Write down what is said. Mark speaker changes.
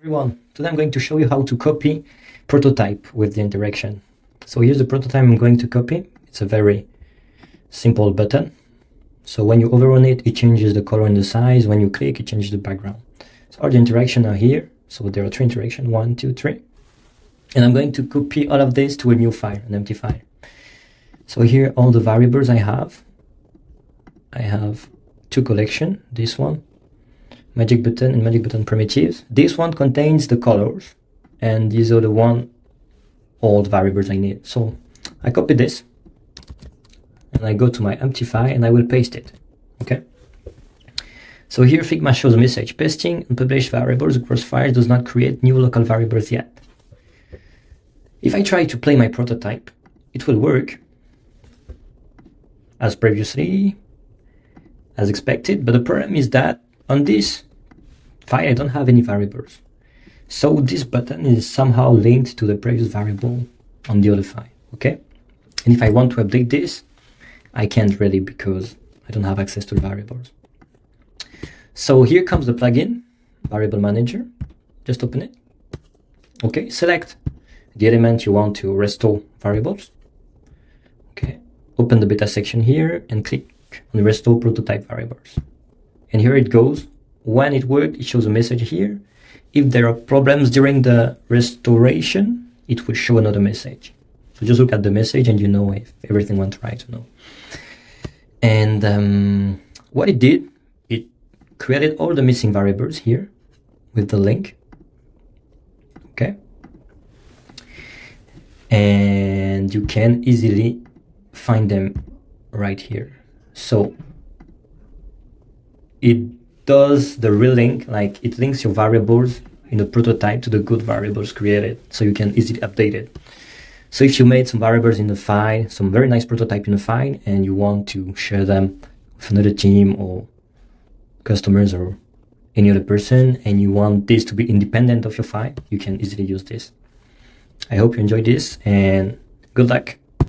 Speaker 1: Everyone, today I'm going to show you how to copy prototype with the interaction. So here's the prototype I'm going to copy. It's a very simple button. So when you overrun it, it changes the color and the size. When you click, it changes the background. So all the interactions are here. So there are three interactions, 1, 2, 3. And I'm going to copy all of this to a new file, an empty file. So here, all the variables I have two collections, this one, magic button and magic button primitives. This one contains the colors, and these are the all the variables I need. So I copy this, and I go to my empty file, and I will paste it, okay? So here Figma shows a message, pasting unpublished variables across files does not create new local variables yet. If I try to play my prototype, it will work as previously, as expected, but the problem is that on this file, I don't have any variables. So this button is somehow linked to the previous variable on the other file, okay? And if I want to update this, I can't really because I don't have access to the variables. So here comes the plugin, Variable Manager. Just open it. Okay, select the element you want to restore variables. Okay, open the beta section here and click on Restore Prototype Variables. And here it goes. When it worked, it shows a message here. If there are problems during the restoration, it will show another message. So just look at the message and you know if everything went right or no. And what it did, it created all the missing variables here with the link. Okay. And you can easily find them right here. So it does the relink, like it links your variables in the prototype to the good variables created, so you can easily update it. So if you made some variables in the file, some very nice prototype in the file, and you want to share them with another team or customers or any other person, and you want this to be independent of your file, you can easily use this. I hope you enjoyed this, and good luck.